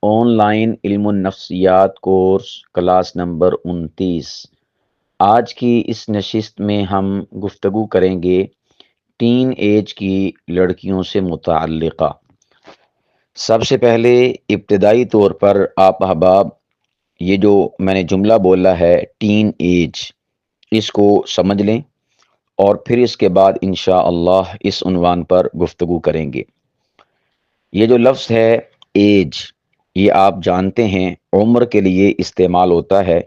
On line علم النفسیات course class number 29۔ آج کی اس نشست میں ہم گفتگو کریں گے ٹین ایج کی لڑکیوں سے متعلقہ۔ سب سے پہلے ابتدائی طور پر آپ احباب یہ جو میں نے جملہ بولا ہے ٹین ایج، اس کو سمجھ لیں اور پھر اس کے بعد انشاءاللہ اس عنوان پر گفتگو کریں گے۔ یہ جو لفظ ہے ایج، یہ آپ جانتے ہیں عمر کے لیے استعمال ہوتا ہے۔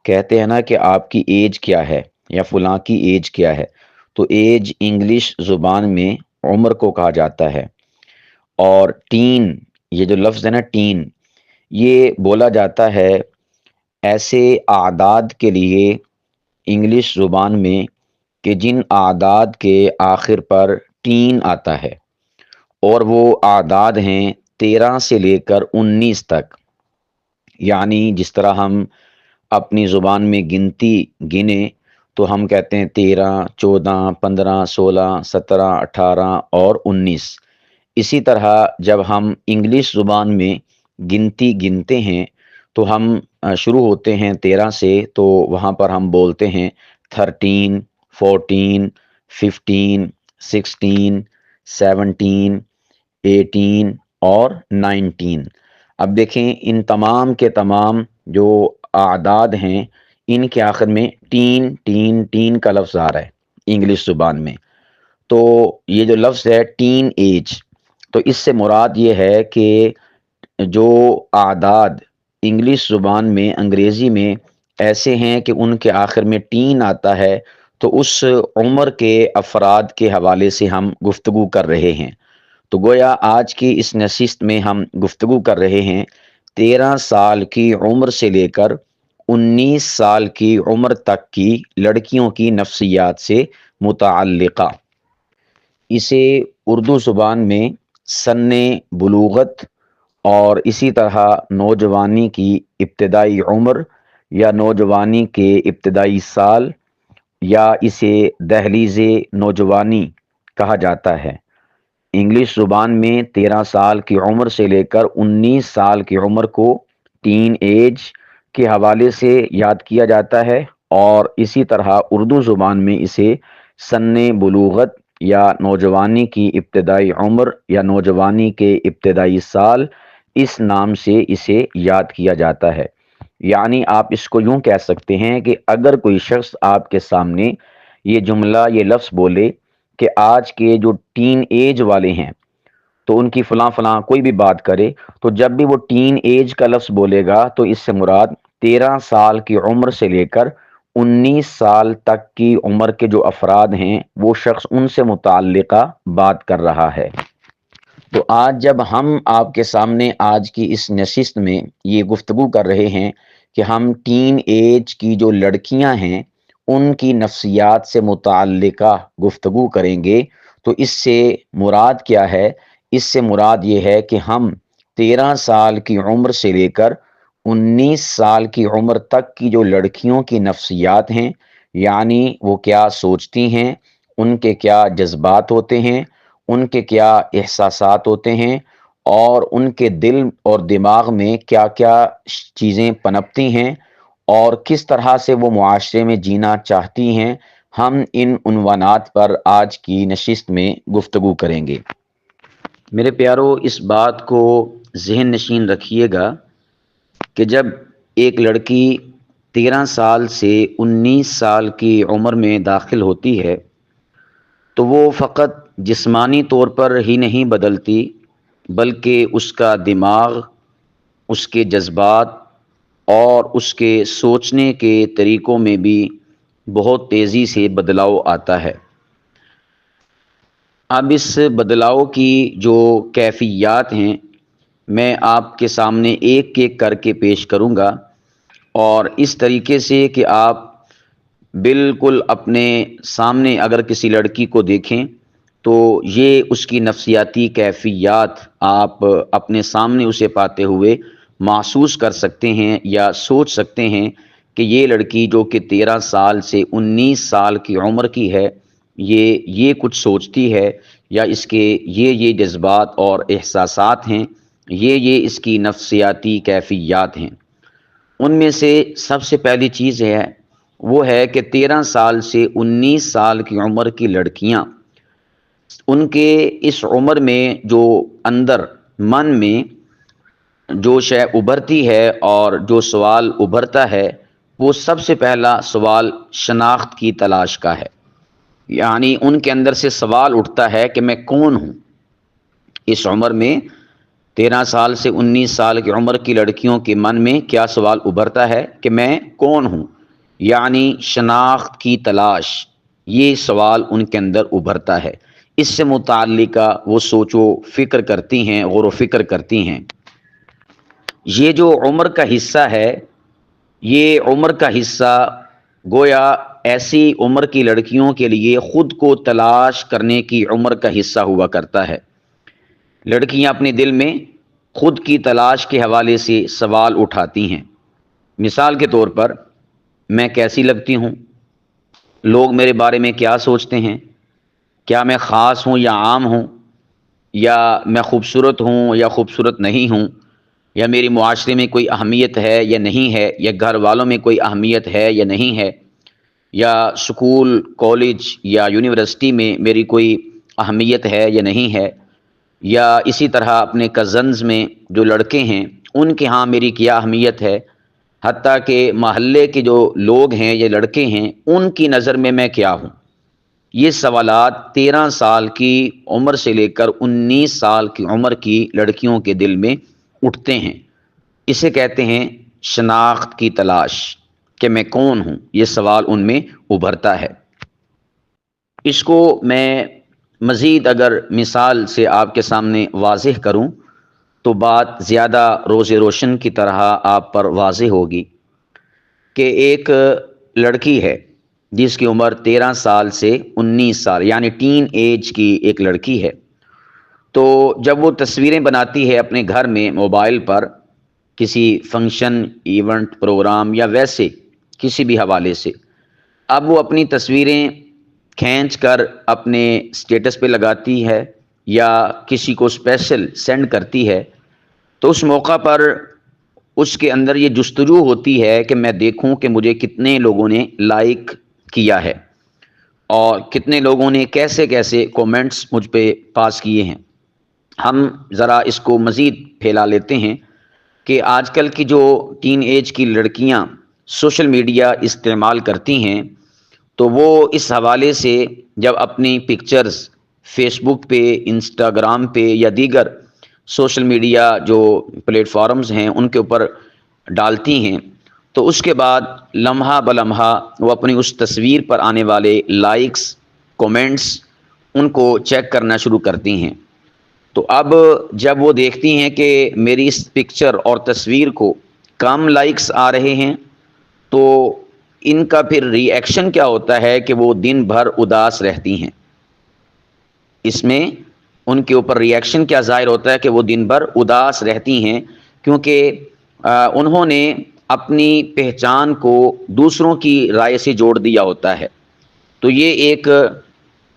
کہتے ہیں نا کہ آپ کی ایج کیا ہے یا فلاں کی ایج کیا ہے، تو ایج انگلش زبان میں عمر کو کہا جاتا ہے۔ اور ٹین، یہ جو لفظ ہے نا ٹین، یہ بولا جاتا ہے ایسے اعداد کے لیے انگلش زبان میں کہ جن اعداد کے آخر پر ٹین آتا ہے، اور وہ اعداد ہیں 13 سے لے کر 19 تک۔ یعنی جس طرح ہم اپنی زبان میں گنتی گنیں تو ہم کہتے ہیں 13، 14، 15، 16، 17، 18 اور 19۔ اسی طرح جب ہم انگلش زبان میں گنتی گنتے ہیں تو ہم شروع ہوتے ہیں 13 سے، تو وہاں پر ہم بولتے ہیں 13، 14، 15، 16، 17، 18 اور 19۔ اب دیکھیں ان تمام کے تمام جو اعداد ہیں ان کے آخر میں ٹین ٹین ٹین کا لفظ آ رہا ہے انگلش زبان میں۔ تو یہ جو لفظ ہے ٹین ایج، تو اس سے مراد یہ ہے کہ جو اعداد انگلش زبان میں انگریزی میں ایسے ہیں کہ ان کے آخر میں ٹین آتا ہے، تو اس عمر کے افراد کے حوالے سے ہم گفتگو کر رہے ہیں۔ تو گویا آج کی اس نشست میں ہم گفتگو کر رہے ہیں 13 سال کی عمر سے لے کر 19 سال کی عمر تک کی لڑکیوں کی نفسیات سے متعلقہ۔ اسے اردو زبان میں سن بلوغت اور اسی طرح نوجوانی کی ابتدائی عمر یا نوجوانی کے ابتدائی سال یا اسے دہلیز نوجوانی کہا جاتا ہے۔ انگلش زبان میں 13 سال کی عمر سے لے کر 19 سال کی عمر کو ٹین ایج کے حوالے سے یاد کیا جاتا ہے، اور اسی طرح اردو زبان میں اسے سن بلوغت یا نوجوانی کی ابتدائی عمر یا نوجوانی کے ابتدائی سال اس نام سے اسے یاد کیا جاتا ہے۔ یعنی آپ اس کو یوں کہہ سکتے ہیں کہ اگر کوئی شخص آپ کے سامنے یہ جملہ یہ لفظ بولے کہ آج کے جو ٹین ایج والے ہیں تو ان کی فلاں فلاں کوئی بھی بات کرے، تو جب بھی وہ ٹین ایج کا لفظ بولے گا تو اس سے مراد 13 سال کی عمر سے لے کر 19 سال تک کی عمر کے جو افراد ہیں وہ شخص ان سے متعلقہ بات کر رہا ہے۔ تو آج جب ہم آپ کے سامنے آج کی اس نشست میں یہ گفتگو کر رہے ہیں کہ ہم ٹین ایج کی جو لڑکیاں ہیں ان کی نفسیات سے متعلقہ گفتگو کریں گے، تو اس سے مراد کیا ہے؟ اس سے مراد یہ ہے کہ ہم 13 سال کی عمر سے لے کر 19 سال کی عمر تک کی جو لڑکیوں کی نفسیات ہیں، یعنی وہ کیا سوچتی ہیں، ان کے کیا جذبات ہوتے ہیں، ان کے کیا احساسات ہوتے ہیں، اور ان کے دل اور دماغ میں کیا کیا چیزیں پنپتی ہیں، اور کس طرح سے وہ معاشرے میں جینا چاہتی ہیں، ہم ان عنوانات پر آج کی نشست میں گفتگو کریں گے۔ میرے پیارو، اس بات کو ذہن نشین رکھیے گا کہ جب ایک لڑکی 13 سال سے 19 سال کی عمر میں داخل ہوتی ہے تو وہ فقط جسمانی طور پر ہی نہیں بدلتی، بلکہ اس کا دماغ، اس کے جذبات اور اس کے سوچنے کے طریقوں میں بھی بہت تیزی سے بدلاؤ آتا ہے۔ اب اس بدلاؤ کی جو کیفیات ہیں میں آپ کے سامنے ایک ایک کر کے پیش کروں گا، اور اس طریقے سے کہ آپ بالکل اپنے سامنے اگر کسی لڑکی کو دیکھیں تو یہ اس کی نفسیاتی کیفیات آپ اپنے سامنے اسے پاتے ہوئے محسوس کر سکتے ہیں یا سوچ سکتے ہیں کہ یہ لڑکی جو کہ 13 سال سے 19 سال کی عمر کی ہے، یہ کچھ سوچتی ہے، یا اس کے یہ جذبات اور احساسات ہیں یہ اس کی نفسیاتی کیفیات ہیں۔ ان میں سے سب سے پہلی چیز وہ ہے کہ 13 سال سے 19 سال کی عمر کی لڑکیاں، ان کے اس عمر میں جو اندر من میں جو شے ابھرتی ہے اور جو سوال ابھرتا ہے، وہ سب سے پہلا سوال شناخت کی تلاش کا ہے۔ یعنی ان کے اندر سے سوال اٹھتا ہے کہ میں کون ہوں۔ اس عمر میں 13 سال سے 19 سال کی عمر کی لڑکیوں کے من میں کیا سوال ابھرتا ہے کہ میں کون ہوں، یعنی شناخت کی تلاش، یہ سوال ان کے اندر ابھرتا ہے۔ اس سے متعلقہ وہ سوچ و فکر کرتی ہیں، غور و فکر کرتی ہیں۔ یہ جو عمر کا حصہ ہے، یہ عمر کا حصہ گویا ایسی عمر کی لڑکیوں کے لیے خود کو تلاش کرنے کی عمر کا حصہ ہوا کرتا ہے۔ لڑکیاں اپنے دل میں خود کی تلاش کے حوالے سے سوال اٹھاتی ہیں۔ مثال کے طور پر، میں کیسی لگتی ہوں؟ لوگ میرے بارے میں کیا سوچتے ہیں؟ کیا میں خاص ہوں یا عام ہوں؟ یا میں خوبصورت ہوں یا خوبصورت نہیں ہوں؟ یا میری معاشرے میں کوئی اہمیت ہے یا نہیں ہے؟ یا گھر والوں میں کوئی اہمیت ہے یا نہیں ہے؟ یا سکول، کالج یا یونیورسٹی میں میری کوئی اہمیت ہے یا نہیں ہے؟ یا اسی طرح اپنے کزنز میں جو لڑکے ہیں، ان کے ہاں میری کیا اہمیت ہے؟ حتیٰ کہ محلے کے جو لوگ ہیں یا لڑکے ہیں، ان کی نظر میں کیا ہوں؟ یہ سوالات 13 سال کی عمر سے لے کر 19 سال کی عمر کی لڑکیوں کے دل میں اٹھتے ہیں۔ اسے کہتے ہیں شناخت کی تلاش، کہ میں کون ہوں، یہ سوال ان میں ابھرتا ہے۔ اس کو میں مزید اگر مثال سے آپ کے سامنے واضح کروں تو بات زیادہ روز روشن کی طرح آپ پر واضح ہوگی کہ ایک لڑکی ہے جس کی عمر 13 سال سے 19 سال یعنی ٹین ایج کی ایک لڑکی ہے۔ تو جب وہ تصویریں بناتی ہے اپنے گھر میں موبائل پر کسی فنکشن، ایونٹ، پروگرام یا ویسے کسی بھی حوالے سے، اب وہ اپنی تصویریں کھینچ کر اپنے سٹیٹس پہ لگاتی ہے یا کسی کو اسپیشل سینڈ کرتی ہے، تو اس موقع پر اس کے اندر یہ جستجو ہوتی ہے کہ میں دیکھوں کہ مجھے کتنے لوگوں نے لائک کیا ہے اور کتنے لوگوں نے کیسے کیسے کومنٹس مجھ پہ پاس کیے ہیں۔ ہم ذرا اس کو مزید پھیلا لیتے ہیں کہ آج کل کی جو ٹین ایج کی لڑکیاں سوشل میڈیا استعمال کرتی ہیں، تو وہ اس حوالے سے جب اپنی پکچرز فیس بک پہ، انسٹاگرام پہ یا دیگر سوشل میڈیا جو پلیٹ فارمز ہیں ان کے اوپر ڈالتی ہیں، تو اس کے بعد لمحہ بلمحہ وہ اپنی اس تصویر پر آنے والے لائکس، کومنٹس، ان کو چیک کرنا شروع کرتی ہیں۔ تو اب جب وہ دیکھتی ہیں کہ میری اس پکچر اور تصویر کو کم لائکس آ رہے ہیں، تو ان کا پھر ری ایکشن کیا ہوتا ہے کہ وہ دن بھر اداس رہتی ہیں۔ اس میں ان کے اوپر ری ایکشن کیا ظاہر ہوتا ہے کہ وہ دن بھر اداس رہتی ہیں، کیونکہ انہوں نے اپنی پہچان کو دوسروں کی رائے سے جوڑ دیا ہوتا ہے۔ تو یہ ایک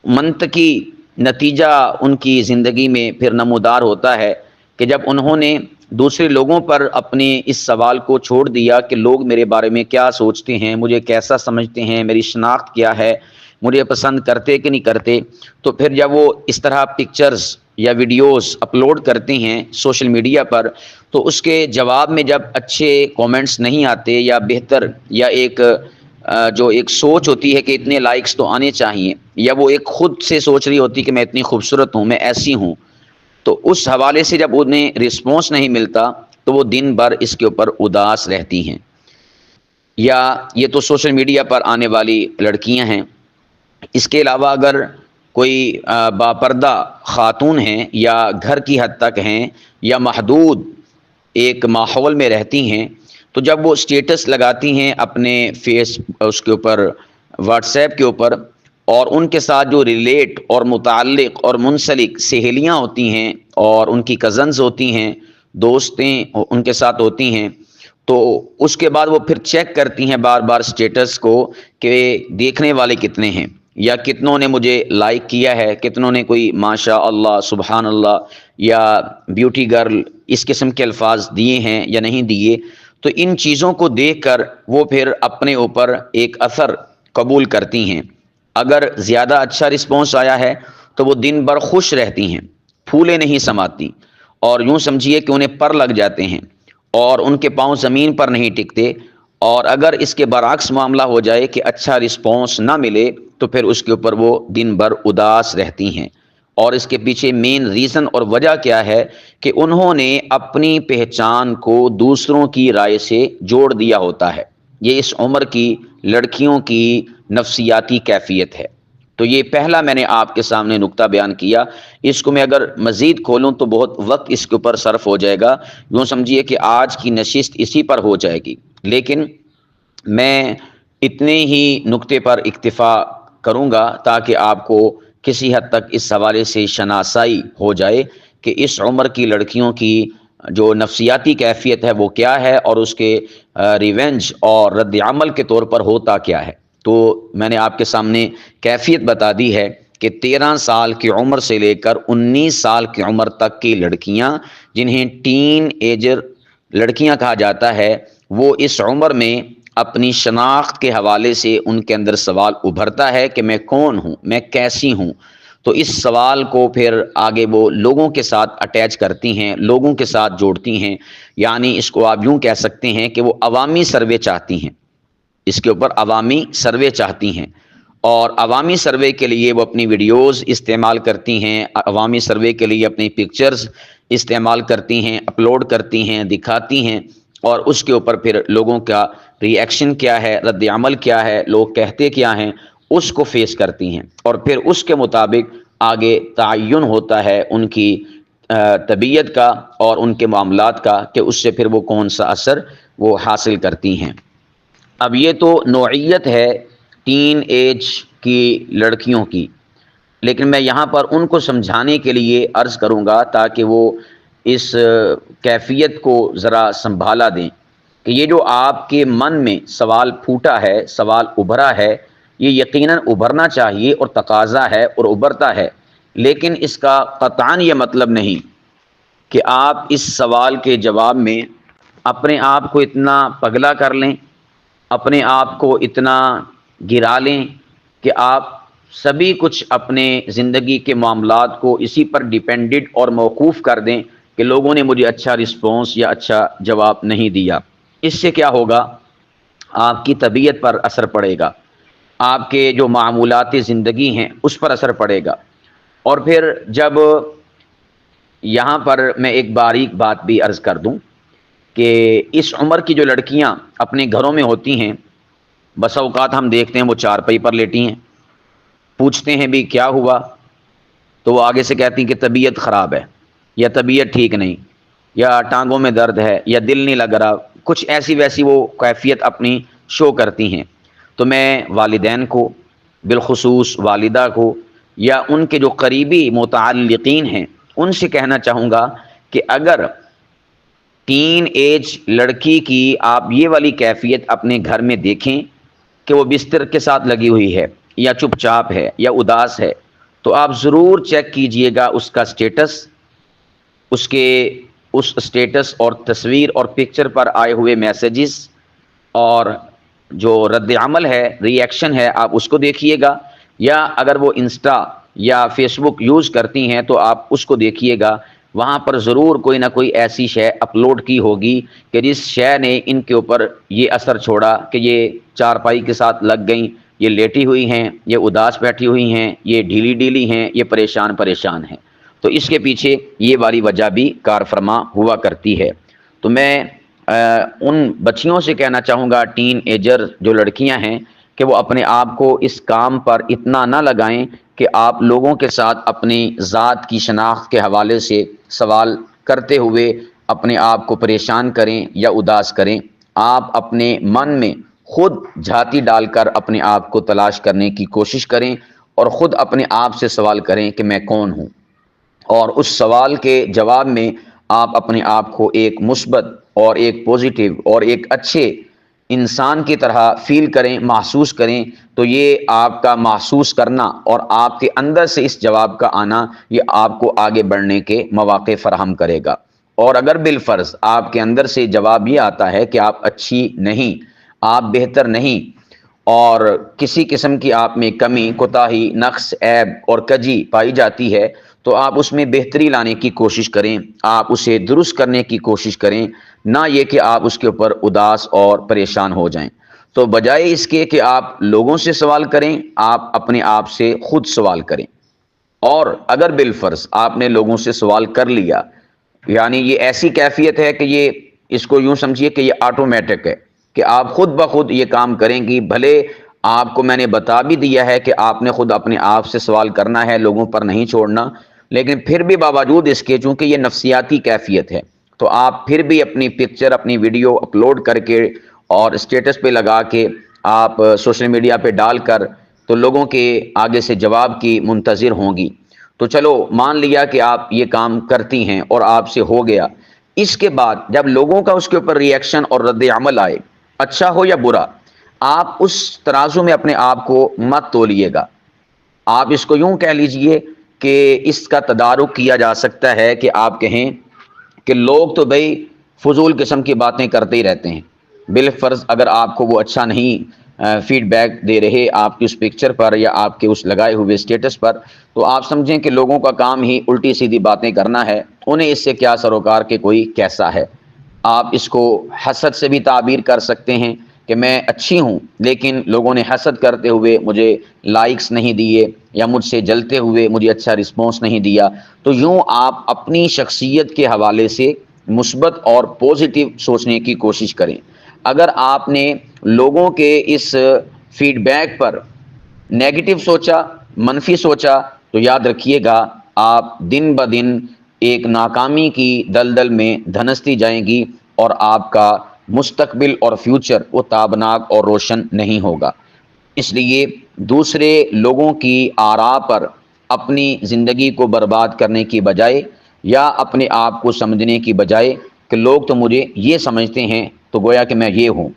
منطقی نتیجہ ان کی زندگی میں پھر نمودار ہوتا ہے کہ جب انہوں نے دوسرے لوگوں پر اپنے اس سوال کو چھوڑ دیا کہ لوگ میرے بارے میں کیا سوچتے ہیں، مجھے کیسا سمجھتے ہیں، میری شناخت کیا ہے، مجھے پسند کرتے کہ نہیں کرتے، تو پھر جب وہ اس طرح پکچرز یا ویڈیوز اپلوڈ کرتے ہیں سوشل میڈیا پر، تو اس کے جواب میں جب اچھے کومنٹس نہیں آتے یا بہتر یا جو ایک سوچ ہوتی ہے کہ اتنے لائکس تو آنے چاہیے، یا وہ ایک خود سے سوچ رہی ہوتی کہ میں اتنی خوبصورت ہوں، میں ایسی ہوں، تو اس حوالے سے جب انہیں رسپانس نہیں ملتا تو وہ دن بھر اس کے اوپر اداس رہتی ہیں۔ یا یہ تو سوشل میڈیا پر آنے والی لڑکیاں ہیں۔ اس کے علاوہ اگر کوئی باپردہ خاتون ہیں یا گھر کی حد تک ہیں یا محدود ایک ماحول میں رہتی ہیں، تو جب وہ سٹیٹس لگاتی ہیں اپنے اس کے اوپر، واٹس ایپ کے اوپر، اور ان کے ساتھ جو ریلیٹ اور متعلق اور منسلک سہیلیاں ہوتی ہیں اور ان کی کزنز ہوتی ہیں، دوستیں ان کے ساتھ ہوتی ہیں، تو اس کے بعد وہ پھر چیک کرتی ہیں بار بار سٹیٹس کو کہ دیکھنے والے کتنے ہیں، یا کتنوں نے مجھے لائک کیا ہے، کتنوں نے کوئی ماشاء اللہ سبحان اللہ یا بیوٹی گرل اس قسم کے الفاظ دیے ہیں یا نہیں دیے، تو ان چیزوں کو دیکھ کر وہ پھر اپنے اوپر ایک اثر قبول کرتی ہیں۔ اگر زیادہ اچھا رسپانس آیا ہے تو وہ دن بھر خوش رہتی ہیں، پھولے نہیں سماتی، اور یوں سمجھیے کہ انہیں پر لگ جاتے ہیں اور ان کے پاؤں زمین پر نہیں ٹکتے۔ اور اگر اس کے برعکس معاملہ ہو جائے کہ اچھا رسپانس نہ ملے تو پھر اس کے اوپر وہ دن بھر اداس رہتی ہیں۔ اور اس کے پیچھے مین ریزن اور وجہ کیا ہے کہ انہوں نے اپنی پہچان کو دوسروں کی رائے سے جوڑ دیا ہوتا ہے۔ یہ اس عمر کی لڑکیوں کی نفسیاتی کیفیت ہے۔ تو یہ پہلا میں نے آپ کے سامنے نقطہ بیان کیا، اس کو میں اگر مزید کھولوں تو بہت وقت اس کے اوپر صرف ہو جائے گا، یوں سمجھیے کہ آج کی نشست اسی پر ہو جائے گی، لیکن میں اتنے ہی نقطے پر اکتفا کروں گا تاکہ آپ کو کسی حد تک اس حوالے سے شناسائی ہو جائے کہ اس عمر کی لڑکیوں کی جو نفسیاتی کیفیت ہے وہ کیا ہے اور اس کے ریونج اور رد عمل کے طور پر ہوتا کیا ہے۔ تو میں نے آپ کے سامنے کیفیت بتا دی ہے کہ 13 سال کی عمر سے لے کر 19 سال کی عمر تک کی لڑکیاں، جنہیں ٹین ایجر لڑکیاں کہا جاتا ہے، وہ اس عمر میں اپنی شناخت کے حوالے سے ان کے اندر سوال ابھرتا ہے کہ میں کون ہوں، میں کیسی ہوں۔ تو اس سوال کو پھر آگے وہ لوگوں کے ساتھ اٹیچ کرتی ہیں، لوگوں کے ساتھ جوڑتی ہیں، یعنی اس کو آپ یوں کہہ سکتے ہیں کہ وہ عوامی سروے چاہتی ہیں، اس کے اوپر عوامی سروے چاہتی ہیں، اور عوامی سروے کے لیے وہ اپنی ویڈیوز استعمال کرتی ہیں، عوامی سروے کے لیے اپنی پکچرز استعمال کرتی ہیں، اپلوڈ کرتی ہیں، دکھاتی ہیں، اور اس کے اوپر پھر لوگوں کا ری ایکشن کیا ہے، رد عمل کیا ہے، لوگ کہتے کیا ہیں، اس کو فیس کرتی ہیں، اور پھر اس کے مطابق آگے تعین ہوتا ہے ان کی طبیعت کا اور ان کے معاملات کا کہ اس سے پھر وہ کون سا اثر وہ حاصل کرتی ہیں۔ اب یہ تو نوعیت ہے ٹین ایج کی لڑکیوں کی، لیکن میں یہاں پر ان کو سمجھانے کے لیے عرض کروں گا تاکہ وہ اس کیفیت کو ذرا سنبھالا دیں کہ یہ جو آپ کے من میں سوال پھوٹا ہے، سوال ابھرا ہے، یہ یقیناً ابھرنا چاہیے اور تقاضا ہے اور ابھرتا ہے، لیکن اس کا قطعاً یہ مطلب نہیں کہ آپ اس سوال کے جواب میں اپنے آپ کو اتنا پگلا کر لیں، اپنے آپ کو اتنا گرا لیں کہ آپ سبھی کچھ اپنے زندگی کے معاملات کو اسی پر ڈیپینڈڈ اور موقوف کر دیں کہ لوگوں نے مجھے اچھا رسپانس یا اچھا جواب نہیں دیا۔ اس سے کیا ہوگا؟ آپ کی طبیعت پر اثر پڑے گا، آپ کے جو معمولات زندگی ہیں اس پر اثر پڑے گا۔ اور پھر جب یہاں پر میں ایک باریک بات بھی عرض کر دوں کہ اس عمر کی جو لڑکیاں اپنے گھروں میں ہوتی ہیں، بسا اوقات ہم دیکھتے ہیں وہ چارپائی پر لیٹی ہیں، پوچھتے ہیں بھی کیا ہوا، تو وہ آگے سے کہتی ہیں کہ طبیعت خراب ہے، یا طبیعت ٹھیک نہیں، یا ٹانگوں میں درد ہے، یا دل نہیں لگ رہا، کچھ ایسی ویسی وہ کیفیت اپنی شو کرتی ہیں۔ تو میں والدین کو، بالخصوص والدہ کو، یا ان کے جو قریبی متعلقین ہیں ان سے کہنا چاہوں گا کہ اگر ٹین ایج لڑکی کی آپ یہ والی کیفیت اپنے گھر میں دیکھیں کہ وہ بستر کے ساتھ لگی ہوئی ہے، یا چپ چاپ ہے، یا اداس ہے، تو آپ ضرور چیک کیجئے گا اس کا سٹیٹس، اس سٹیٹس اور تصویر اور پکچر پر آئے ہوئے میسیجز، اور جو رد عمل ہے، ری ایکشن ہے، آپ اس کو دیکھیے گا، یا اگر وہ انسٹا یا فیس بک یوز کرتی ہیں تو آپ اس کو دیکھیے گا، وہاں پر ضرور کوئی نہ کوئی ایسی شے اپلوڈ کی ہوگی کہ جس شے نے ان کے اوپر یہ اثر چھوڑا کہ یہ چارپائی کے ساتھ لگ گئیں، یہ لیٹی ہوئی ہیں، یہ اداس بیٹھی ہوئی ہیں، یہ ڈھیلی ڈھیلی ہیں، یہ پریشان ہیں۔ تو اس کے پیچھے یہ والی وجہ بھی کار فرما ہوا کرتی ہے۔ تو میں ان بچیوں سے کہنا چاہوں گا، ٹین ایجر جو لڑکیاں ہیں، کہ وہ اپنے آپ کو اس کام پر اتنا نہ لگائیں کہ آپ لوگوں کے ساتھ اپنی ذات کی شناخت کے حوالے سے سوال کرتے ہوئے اپنے آپ کو پریشان کریں یا اداس کریں۔ آپ اپنے من میں خود جھاتی ڈال کر اپنے آپ کو تلاش کرنے کی کوشش کریں اور خود اپنے آپ سے سوال کریں کہ میں کون ہوں، اور اس سوال کے جواب میں آپ اپنے آپ کو ایک مثبت اور ایک پوزیٹیو اور ایک اچھے انسان کی طرح فیل کریں، محسوس کریں، تو یہ آپ کا محسوس کرنا اور آپ کے اندر سے اس جواب کا آنا یہ آپ کو آگے بڑھنے کے مواقع فراہم کرے گا۔ اور اگر بالفرض آپ کے اندر سے جواب یہ آتا ہے کہ آپ اچھی نہیں، آپ بہتر نہیں، اور کسی قسم کی آپ میں کمی، کوتاہی، نقص، عیب اور کجی پائی جاتی ہے، تو آپ اس میں بہتری لانے کی کوشش کریں، آپ اسے درست کرنے کی کوشش کریں، نہ یہ کہ آپ اس کے اوپر اداس اور پریشان ہو جائیں۔ تو بجائے اس کے کہ آپ لوگوں سے سوال کریں، آپ اپنے آپ سے خود سوال کریں۔ اور اگر بالفرض آپ نے لوگوں سے سوال کر لیا، یعنی یہ ایسی کیفیت ہے کہ یہ اس کو یوں سمجھیے کہ یہ آٹومیٹک ہے کہ آپ خود بخود یہ کام کریں گی، بھلے آپ کو میں نے بتا بھی دیا ہے کہ آپ نے خود اپنے آپ سے سوال کرنا ہے، لوگوں پر نہیں چھوڑنا، لیکن پھر بھی باوجود اس کے چونکہ یہ نفسیاتی کیفیت ہے، تو آپ پھر بھی اپنی پکچر، اپنی ویڈیو اپلوڈ کر کے اور اسٹیٹس پہ لگا کے، آپ سوشل میڈیا پہ ڈال کر، تو لوگوں کے آگے سے جواب کی منتظر ہوں گی۔ تو چلو مان لیا کہ آپ یہ کام کرتی ہیں اور آپ سے ہو گیا، اس کے بعد جب لوگوں کا اس کے اوپر ری ایکشن اور رد عمل آئے، اچھا ہو یا برا، آپ اس ترازو میں اپنے آپ کو مت تولیے گا۔ آپ اس کو یوں کہہ لیجئے کہ اس کا تدارک کیا جا سکتا ہے کہ آپ کہیں کہ لوگ تو بھئی فضول قسم کی باتیں کرتے ہی رہتے ہیں، بالفرض اگر آپ کو وہ اچھا نہیں فیڈ بیک دے رہے آپ کی اس پکچر پر یا آپ کے اس لگائے ہوئے اسٹیٹس پر، تو آپ سمجھیں کہ لوگوں کا کام ہی الٹی سیدھی باتیں کرنا ہے، انہیں اس سے کیا سروکار کہ کوئی کیسا ہے۔ آپ اس کو حسد سے بھی تعبیر کر سکتے ہیں کہ میں اچھی ہوں لیکن لوگوں نے حسد کرتے ہوئے مجھے لائکس نہیں دیے، یا مجھ سے جلتے ہوئے مجھے اچھا رسپانس نہیں دیا۔ تو یوں آپ اپنی شخصیت کے حوالے سے مثبت اور پوزیٹیو سوچنے کی کوشش کریں۔ اگر آپ نے لوگوں کے اس فیڈ بیک پر نیگیٹو سوچا، منفی سوچا، تو یاد رکھیے گا آپ دن بدن ایک ناکامی کی دلدل میں دھنستی جائیں گی، اور آپ کا مستقبل اور فیوچر وہ تابناک اور روشن نہیں ہوگا۔ اس لیے دوسرے لوگوں کی آراء پر اپنی زندگی کو برباد کرنے کی بجائے، یا اپنے آپ کو سمجھنے کی بجائے کہ لوگ تو مجھے یہ سمجھتے ہیں تو گویا کہ میں یہ ہوں،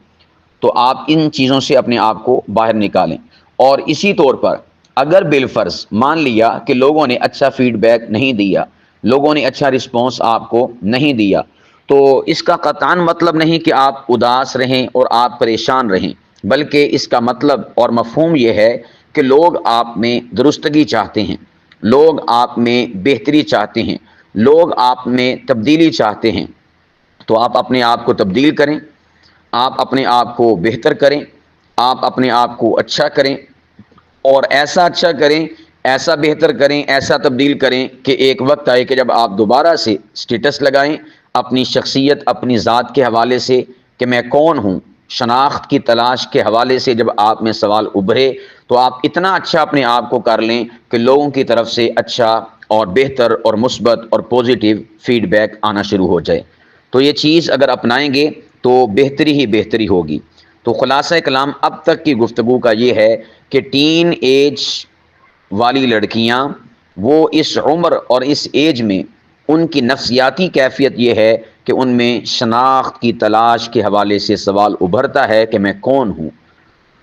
تو آپ ان چیزوں سے اپنے آپ کو باہر نکالیں۔ اور اسی طور پر اگر بالفرض مان لیا کہ لوگوں نے اچھا فیڈ بیک نہیں دیا، لوگوں نے اچھا رسپانس آپ کو نہیں دیا، تو اس کا قطعاً مطلب نہیں کہ آپ اداس رہیں اور آپ پریشان رہیں، بلکہ اس کا مطلب اور مفہوم یہ ہے کہ لوگ آپ میں درستگی چاہتے ہیں، لوگ آپ میں بہتری چاہتے ہیں، لوگ آپ میں تبدیلی چاہتے ہیں۔ تو آپ اپنے آپ کو تبدیل کریں، آپ اپنے آپ کو بہتر کریں، آپ اپنے آپ کو اچھا کریں، اور ایسا اچھا کریں، ایسا بہتر کریں، ایسا تبدیل کریں کہ ایک وقت آئے کہ جب آپ دوبارہ سے سٹیٹس لگائیں اپنی شخصیت، اپنی ذات کے حوالے سے کہ میں کون ہوں، شناخت کی تلاش کے حوالے سے جب آپ میں سوال ابھرے، تو آپ اتنا اچھا اپنے آپ کو کر لیں کہ لوگوں کی طرف سے اچھا اور بہتر اور مثبت اور پوزیٹیو فیڈ بیک آنا شروع ہو جائے۔ تو یہ چیز اگر اپنائیں گے تو بہتری ہی بہتری ہوگی۔ تو خلاصہ کلام اب تک کی گفتگو کا یہ ہے کہ ٹین ایج والی لڑکیاں، وہ اس عمر اور اس ایج میں ان کی نفسیاتی کیفیت یہ ہے کہ ان میں شناخت کی تلاش کے حوالے سے سوال ابھرتا ہے کہ میں کون ہوں۔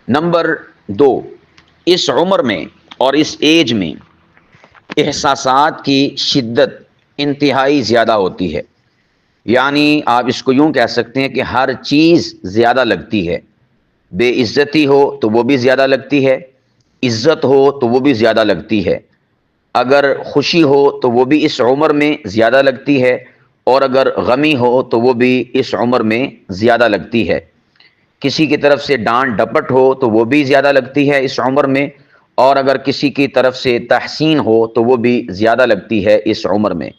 نمبر 2، اس عمر میں اور اس ایج میں احساسات کی شدت انتہائی زیادہ ہوتی ہے، یعنی آپ اس کو یوں کہہ سکتے ہیں کہ ہر چیز زیادہ لگتی ہے، بے عزتی ہو تو وہ بھی زیادہ لگتی ہے، عزت ہو تو وہ بھی زیادہ لگتی ہے، اگر خوشی ہو تو وہ بھی اس عمر میں زیادہ لگتی ہے، اور اگر غمی ہو تو وہ بھی اس عمر میں زیادہ لگتی ہے، کسی کی طرف سے ڈانٹ ڈپٹ ہو تو وہ بھی زیادہ لگتی ہے اس عمر میں، اور اگر کسی کی طرف سے تحسین ہو تو وہ بھی زیادہ لگتی ہے اس عمر میں۔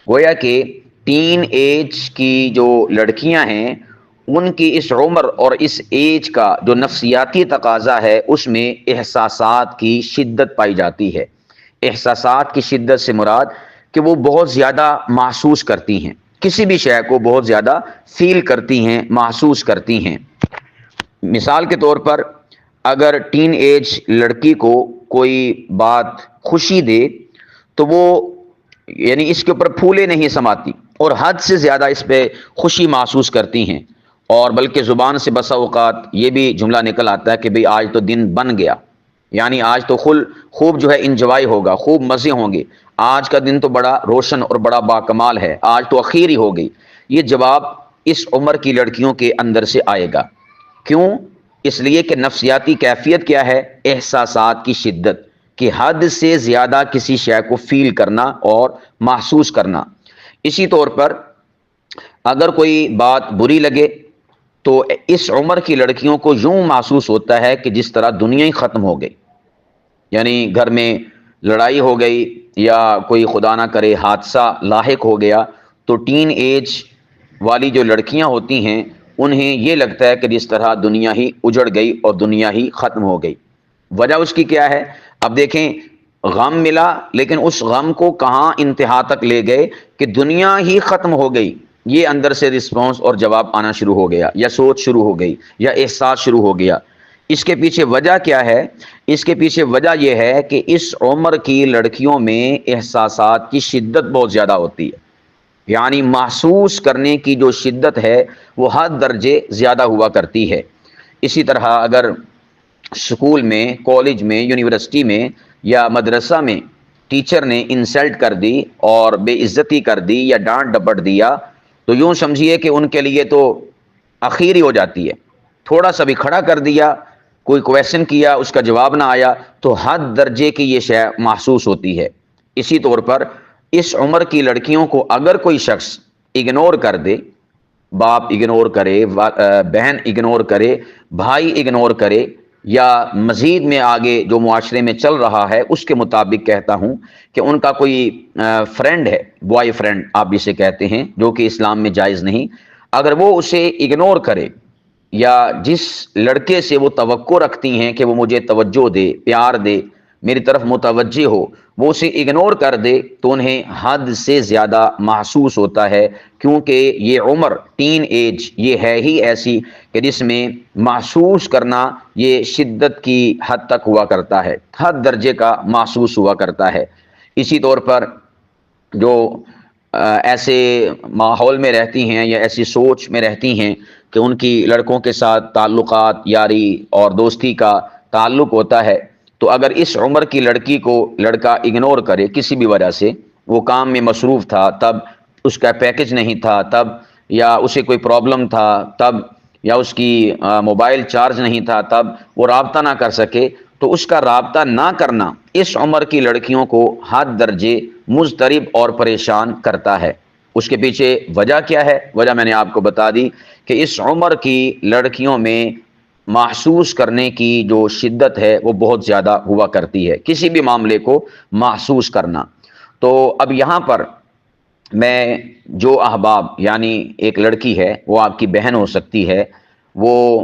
گویا کہ ٹین ایج کی جو لڑکیاں ہیں، ان کی اس عمر اور اس ایج کا جو نفسیاتی تقاضا ہے، اس میں احساسات کی شدت پائی جاتی ہے۔ احساسات کی شدت سے مراد کہ وہ بہت زیادہ محسوس کرتی ہیں، کسی بھی شے کو بہت زیادہ فیل کرتی ہیں، محسوس کرتی ہیں۔ مثال کے طور پر اگر ٹین ایج لڑکی کو کوئی بات خوشی دے تو وہ یعنی اس کے اوپر پھولے نہیں سماتی اور حد سے زیادہ اس پہ خوشی محسوس کرتی ہیں، اور بلکہ زبان سے بسا اوقات یہ بھی جملہ نکل آتا ہے کہ بھئی آج تو دن بن گیا، یعنی آج تو خوب جو ہے انجوائے ہوگا، خوب مزے ہوں گے، آج کا دن تو بڑا روشن اور بڑا باکمال ہے، آج تو اخیر ہی ہو گئی۔ یہ جواب اس عمر کی لڑکیوں کے اندر سے آئے گا۔ کیوں؟ اس لیے کہ نفسیاتی کیفیت کیا ہے؟ احساسات کی شدت، کہ حد سے زیادہ کسی شے کو فیل کرنا اور محسوس کرنا۔ اسی طور پر اگر کوئی بات بری لگے تو اس عمر کی لڑکیوں کو یوں محسوس ہوتا ہے کہ جس طرح دنیا ہی ختم ہو گئی، یعنی گھر میں لڑائی ہو گئی یا کوئی خدا نہ کرے حادثہ لاحق ہو گیا، تو ٹین ایج والی جو لڑکیاں ہوتی ہیں انہیں یہ لگتا ہے کہ جس طرح دنیا ہی اجڑ گئی اور دنیا ہی ختم ہو گئی۔ وجہ اس کی کیا ہے؟ اب دیکھیں، غم ملا لیکن اس غم کو کہاں انتہا تک لے گئے کہ دنیا ہی ختم ہو گئی۔ یہ اندر سے رسپانس اور جواب آنا شروع ہو گیا، یا سوچ شروع ہو گئی، یا احساس شروع ہو گیا۔ اس کے پیچھے وجہ کیا ہے؟ اس کے پیچھے وجہ یہ ہے کہ اس عمر کی لڑکیوں میں احساسات کی شدت بہت زیادہ ہوتی ہے، یعنی محسوس کرنے کی جو شدت ہے وہ حد درجے زیادہ ہوا کرتی ہے۔ اسی طرح اگر اسکول میں، کالج میں، یونیورسٹی میں یا مدرسہ میں ٹیچر نے انسلٹ کر دی اور بے عزتی کر دی یا ڈانٹ ڈپٹ دیا، تو یوں سمجھیے کہ ان کے لیے تو اخیر ہی ہو جاتی ہے۔ تھوڑا سا بھی کھڑا کر دیا، کوئی کویشچن کیا، اس کا جواب نہ آیا، تو حد درجے کی یہ شے محسوس ہوتی ہے۔ اسی طور پر اس عمر کی لڑکیوں کو اگر کوئی شخص اگنور کر دے، باپ اگنور کرے، بہن اگنور کرے، بھائی اگنور کرے، یا مزید میں آگے جو معاشرے میں چل رہا ہے اس کے مطابق کہتا ہوں کہ ان کا کوئی فرینڈ ہے، بوائے فرینڈ آپ جسے کہتے ہیں، جو کہ اسلام میں جائز نہیں، اگر وہ اسے اگنور کرے، یا جس لڑکے سے وہ توقع رکھتی ہیں کہ وہ مجھے توجہ دے، پیار دے، میری طرف متوجہ ہو، وہ اسے اگنور کر دے، تو انہیں حد سے زیادہ محسوس ہوتا ہے، کیونکہ یہ عمر ٹین ایج یہ ہے ہی ایسی کہ جس میں محسوس کرنا یہ شدت کی حد تک ہوا کرتا ہے، حد درجے کا محسوس ہوا کرتا ہے۔ اسی طور پر جو ایسے ماحول میں رہتی ہیں یا ایسی سوچ میں رہتی ہیں کہ ان کی لڑکوں کے ساتھ تعلقات، یاری اور دوستی کا تعلق ہوتا ہے، تو اگر اس عمر کی لڑکی کو لڑکا اگنور کرے کسی بھی وجہ سے، وہ کام میں مصروف تھا تب، اس کا پیکج نہیں تھا تب، یا اسے کوئی پرابلم تھا تب، یا اس کی موبائل چارج نہیں تھا تب، وہ رابطہ نہ کر سکے، تو اس کا رابطہ نہ کرنا اس عمر کی لڑکیوں کو حد درجے مضطرب اور پریشان کرتا ہے۔ اس کے پیچھے وجہ کیا ہے؟ وجہ میں نے آپ کو بتا دی کہ اس عمر کی لڑکیوں میں محسوس کرنے کی جو شدت ہے وہ بہت زیادہ ہوا کرتی ہے، کسی بھی معاملے کو محسوس کرنا۔ تو اب یہاں پر میں جو احباب، یعنی ایک لڑکی ہے، وہ آپ کی بہن ہو سکتی ہے، وہ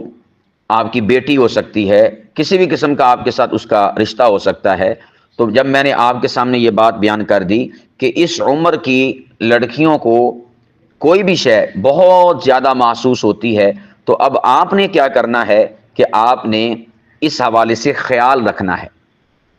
آپ کی بیٹی ہو سکتی ہے، کسی بھی قسم کا آپ کے ساتھ اس کا رشتہ ہو سکتا ہے، تو جب میں نے آپ کے سامنے یہ بات بیان کر دی کہ اس عمر کی لڑکیوں کو کوئی بھی شے بہت زیادہ محسوس ہوتی ہے، تو اب آپ نے کیا کرنا ہے کہ آپ نے اس حوالے سے خیال رکھنا ہے،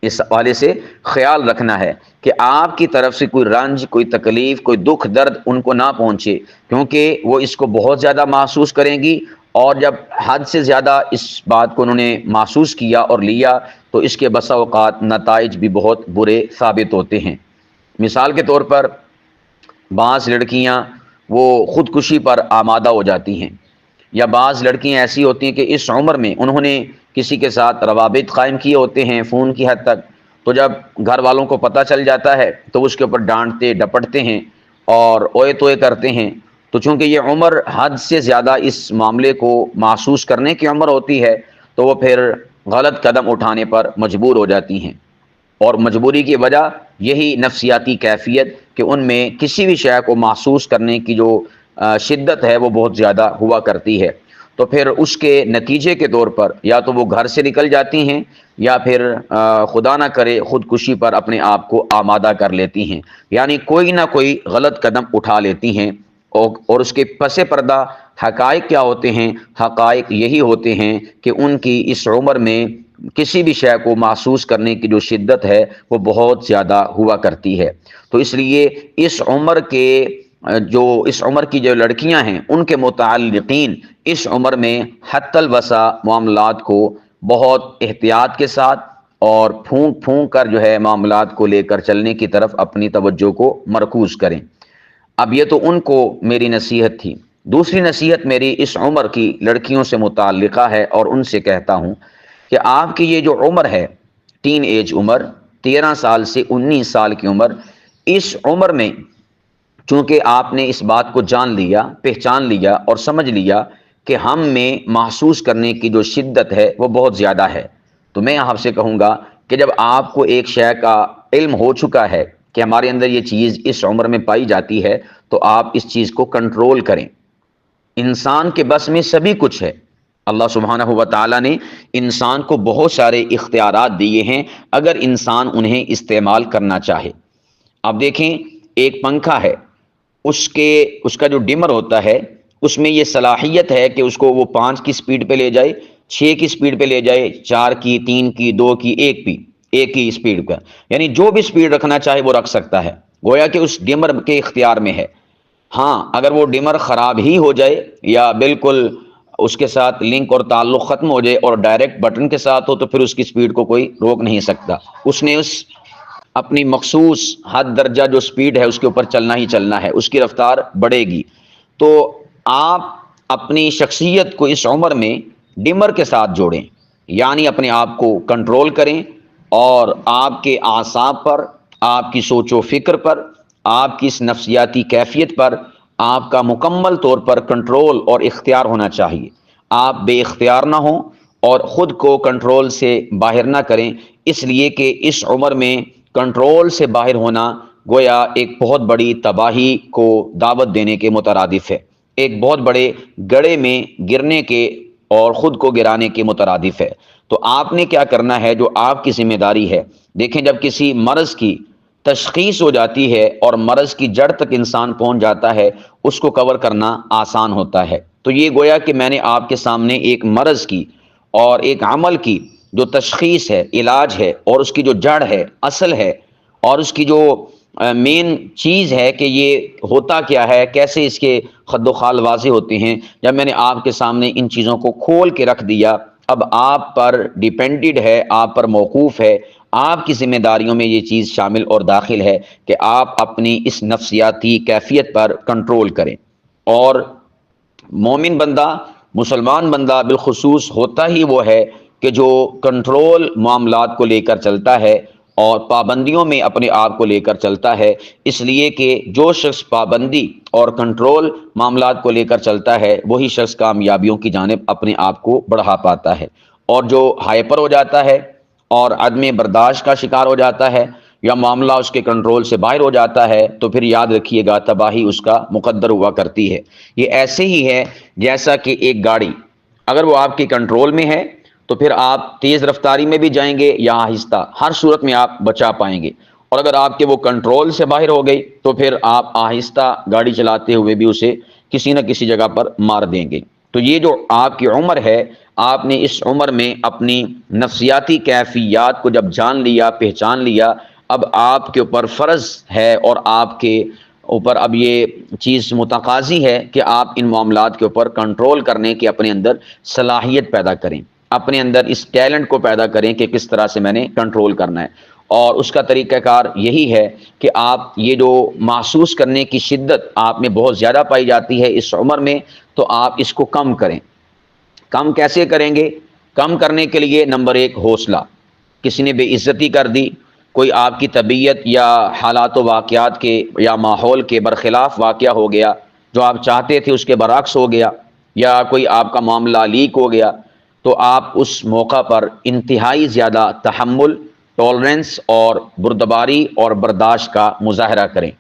اس حوالے سے خیال رکھنا ہے کہ آپ کی طرف سے کوئی رنج، کوئی تکلیف، کوئی دکھ درد ان کو نہ پہنچے، کیونکہ وہ اس کو بہت زیادہ محسوس کریں گی، اور جب حد سے زیادہ اس بات کو انہوں نے محسوس کیا اور لیا تو اس کے بسا اوقات نتائج بھی بہت برے ثابت ہوتے ہیں۔ مثال کے طور پر بعض لڑکیاں وہ خودکشی پر آمادہ ہو جاتی ہیں، یا بعض لڑکیاں ایسی ہوتی ہیں کہ اس عمر میں انہوں نے کسی کے ساتھ روابط قائم کیے ہوتے ہیں فون کی حد تک، تو جب گھر والوں کو پتہ چل جاتا ہے تو اس کے اوپر ڈانٹتے ڈپٹتے ہیں اور اوئے توئے کرتے ہیں۔ تو چونکہ یہ عمر حد سے زیادہ اس معاملے کو محسوس کرنے کی عمر ہوتی ہے، تو وہ پھر غلط قدم اٹھانے پر مجبور ہو جاتی ہیں، اور مجبوری کی وجہ یہی نفسیاتی کیفیت کہ ان میں کسی بھی شے کو محسوس کرنے کی جو شدت ہے وہ بہت زیادہ ہوا کرتی ہے۔ تو پھر اس کے نتیجے کے طور پر یا تو وہ گھر سے نکل جاتی ہیں، یا پھر خدا نہ کرے خودکشی پر اپنے آپ کو آمادہ کر لیتی ہیں، یعنی کوئی نہ کوئی غلط قدم اٹھا لیتی ہیں۔ اور اس کے پس پردہ حقائق کیا ہوتے ہیں؟ حقائق یہی ہوتے ہیں کہ ان کی اس عمر میں کسی بھی شے کو محسوس کرنے کی جو شدت ہے وہ بہت زیادہ ہوا کرتی ہے۔ تو اس لیے اس عمر کے جو اس عمر کی جو لڑکیاں ہیں ان کے متعلقین اس عمر میں حتی الوسع معاملات کو بہت احتیاط کے ساتھ اور پھونک پھونک کر جو ہے معاملات کو لے کر چلنے کی طرف اپنی توجہ کو مرکوز کریں۔ اب یہ تو ان کو میری نصیحت تھی۔ دوسری نصیحت میری اس عمر کی لڑکیوں سے متعلقہ ہے اور ان سے کہتا ہوں کہ آپ کی یہ جو عمر ہے، ٹین ایج عمر، 13 سال سے 19 سال کی عمر، اس عمر میں چونکہ آپ نے اس بات کو جان لیا، پہچان لیا اور سمجھ لیا کہ ہم میں محسوس کرنے کی جو شدت ہے وہ بہت زیادہ ہے، تو میں آپ سے کہوں گا کہ جب آپ کو ایک شے کا علم ہو چکا ہے کہ ہمارے اندر یہ چیز اس عمر میں پائی جاتی ہے، تو آپ اس چیز کو کنٹرول کریں۔ انسان کے بس میں سبھی کچھ ہے۔ اللہ سبحانہ و تعالیٰ نے انسان کو بہت سارے اختیارات دیے ہیں اگر انسان انہیں استعمال کرنا چاہے۔ اب دیکھیں، ایک پنکھا ہے، اس کا جو ڈمر ہوتا ہے اس میں یہ صلاحیت ہے کہ اس کو وہ 5 کی سپیڈ پہ لے جائے، 6 کی سپیڈ پہ لے جائے، 4 کی، 3 کی، 2 کی، 1 کی سپیڈ کا، یعنی جو بھی سپیڈ رکھنا چاہے وہ رکھ سکتا ہے، گویا کہ اس ڈمر کے اختیار میں ہے۔ ہاں، اگر وہ ڈمر خراب ہی ہو جائے یا بالکل اس کے ساتھ لنک اور تعلق ختم ہو جائے اور ڈائریکٹ بٹن کے ساتھ ہو تو پھر اس کی سپیڈ کو کوئی روک نہیں سکتا، اس نے اپنی مخصوص حد درجہ جو سپیڈ ہے اس کے اوپر چلنا ہی چلنا ہے، اس کی رفتار بڑھے گی۔ تو آپ اپنی شخصیت کو اس عمر میں ڈمر کے ساتھ جوڑیں، یعنی اپنے آپ کو کنٹرول کریں اور آپ کے اعصاب پر، آپ کی سوچ و فکر پر، آپ کی اس نفسیاتی کیفیت پر آپ کا مکمل طور پر کنٹرول اور اختیار ہونا چاہیے۔ آپ بے اختیار نہ ہوں اور خود کو کنٹرول سے باہر نہ کریں، اس لیے کہ اس عمر میں کنٹرول سے باہر ہونا گویا ایک بہت بڑی تباہی کو دعوت دینے کے مترادف ہے، ایک بہت بڑے گڑھے میں گرنے کے اور خود کو گرانے کے مترادف ہے۔ تو آپ نے کیا کرنا ہے، جو آپ کی ذمہ داری ہے۔ دیکھیں، جب کسی مرض کی تشخیص ہو جاتی ہے اور مرض کی جڑ تک انسان پہنچ جاتا ہے، اس کو کور کرنا آسان ہوتا ہے۔ تو یہ گویا کہ میں نے آپ کے سامنے ایک مرض کی اور ایک عمل کی جو تشخیص ہے، علاج ہے، اور اس کی جو جڑ ہے، اصل ہے، اور اس کی جو مین چیز ہے کہ یہ ہوتا کیا ہے، کیسے اس کے خد و خال واضح ہوتے ہیں، جب میں نے آپ کے سامنے ان چیزوں کو کھول کے رکھ دیا، اب آپ پر ڈیپینڈڈ ہے، آپ پر موقوف ہے، آپ کی ذمہ داریوں میں یہ چیز شامل اور داخل ہے کہ آپ اپنی اس نفسیاتی کیفیت پر کنٹرول کریں۔ اور مومن بندہ، مسلمان بندہ بالخصوص ہوتا ہی وہ ہے کہ جو کنٹرول معاملات کو لے کر چلتا ہے اور پابندیوں میں اپنے آپ کو لے کر چلتا ہے، اس لیے کہ جو شخص پابندی اور کنٹرول معاملات کو لے کر چلتا ہے وہی شخص کامیابیوں کی جانب اپنے آپ کو بڑھا پاتا ہے، اور جو ہائپر ہو جاتا ہے اور عدم برداشت کا شکار ہو جاتا ہے یا معاملہ اس کے کنٹرول سے باہر ہو جاتا ہے، تو پھر یاد رکھیے گا تباہی اس کا مقدر ہوا کرتی ہے۔ یہ ایسے ہی ہے جیسا کہ ایک گاڑی اگر وہ آپ کے کنٹرول میں ہے تو پھر آپ تیز رفتاری میں بھی جائیں گے یا آہستہ، ہر صورت میں آپ بچا پائیں گے، اور اگر آپ کے وہ کنٹرول سے باہر ہو گئی تو پھر آپ آہستہ گاڑی چلاتے ہوئے بھی اسے کسی نہ کسی جگہ پر مار دیں گے۔ تو یہ جو آپ کی عمر ہے، آپ نے اس عمر میں اپنی نفسیاتی کیفیات کو جب جان لیا، پہچان لیا، اب آپ کے اوپر فرض ہے اور آپ کے اوپر اب یہ چیز متقاضی ہے کہ آپ ان معاملات کے اوپر کنٹرول کرنے کی اپنے اندر صلاحیت پیدا کریں، اپنے اندر اس ٹیلنٹ کو پیدا کریں کہ کس طرح سے میں نے کنٹرول کرنا ہے۔ اور اس کا طریقہ کار یہی ہے کہ آپ یہ جو محسوس کرنے کی شدت آپ میں بہت زیادہ پائی جاتی ہے اس عمر میں، تو آپ اس کو کم کریں۔ کم کیسے کریں گے؟ کم کرنے کے لیے نمبر 1، حوصلہ۔ کسی نے بے عزتی کر دی، کوئی آپ کی طبیعت یا حالات و واقعات کے یا ماحول کے برخلاف واقعہ ہو گیا، جو آپ چاہتے تھے اس کے برعکس ہو گیا، یا کوئی آپ کا معاملہ لیک ہو گیا، تو آپ اس موقع پر انتہائی زیادہ تحمل، ٹالرنس اور بردباری اور برداشت کا مظاہرہ کریں۔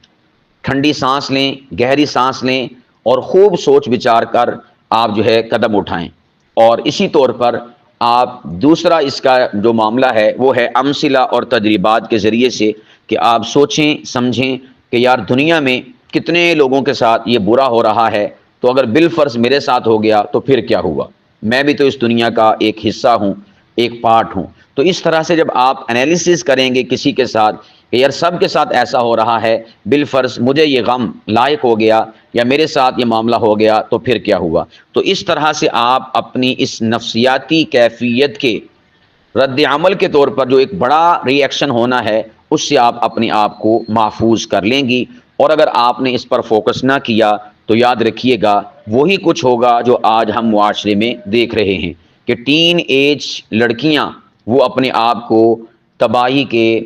ٹھنڈی سانس لیں، گہری سانس لیں اور خوب سوچ بچار کر آپ جو ہے قدم اٹھائیں۔ اور اسی طور پر آپ دوسرا اس کا جو معاملہ ہے وہ ہے امثلہ اور تجربات کے ذریعے سے کہ آپ سوچیں سمجھیں کہ یار دنیا میں کتنے لوگوں کے ساتھ یہ برا ہو رہا ہے، تو اگر بالفرض میرے ساتھ ہو گیا تو پھر کیا ہوا، میں بھی تو اس دنیا کا ایک حصہ ہوں، ایک پارٹ ہوں۔ تو اس طرح سے جب آپ انالیسس کریں گے کسی کے ساتھ کہ یار سب کے ساتھ ایسا ہو رہا ہے، بالفرض مجھے یہ غم لاحق ہو گیا یا میرے ساتھ یہ معاملہ ہو گیا تو پھر کیا ہوا؟ تو اس طرح سے آپ اپنی اس نفسیاتی کیفیت کے رد عمل کے طور پر جو ایک بڑا ری ایکشن ہونا ہے، اس سے آپ اپنے آپ کو محفوظ کر لیں گی۔ اور اگر آپ نے اس پر فوکس نہ کیا تو یاد رکھیے گا وہی کچھ ہوگا جو آج ہم معاشرے میں دیکھ رہے ہیں کہ ٹین ایج لڑکیاں وہ اپنے آپ کو تباہی کے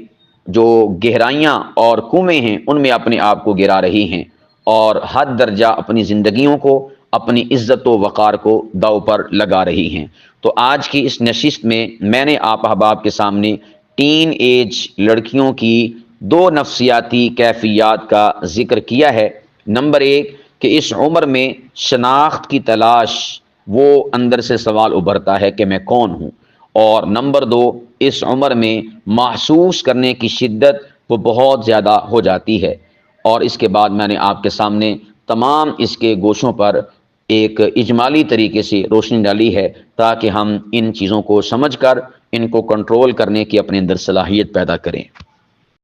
جو گہرائیاں اور کنویں ہیں ان میں اپنے آپ کو گرا رہی ہیں، اور حد درجہ اپنی زندگیوں کو، اپنی عزت و وقار کو داؤ پر لگا رہی ہیں۔ تو آج کی اس نشست میں میں نے آپ احباب کے سامنے ٹین ایج لڑکیوں کی دو نفسیاتی کیفیات کا ذکر کیا ہے۔ نمبر ایک کہ اس عمر میں شناخت کی تلاش، وہ اندر سے سوال ابھرتا ہے کہ میں کون ہوں، اور نمبر دو اس عمر میں محسوس کرنے کی شدت وہ بہت زیادہ ہو جاتی ہے۔ اور اس کے بعد میں نے آپ کے سامنے تمام اس کے گوشوں پر ایک اجمالی طریقے سے روشنی ڈالی ہے تاکہ ہم ان چیزوں کو سمجھ کر ان کو کنٹرول کرنے کی اپنے اندر صلاحیت پیدا کریں۔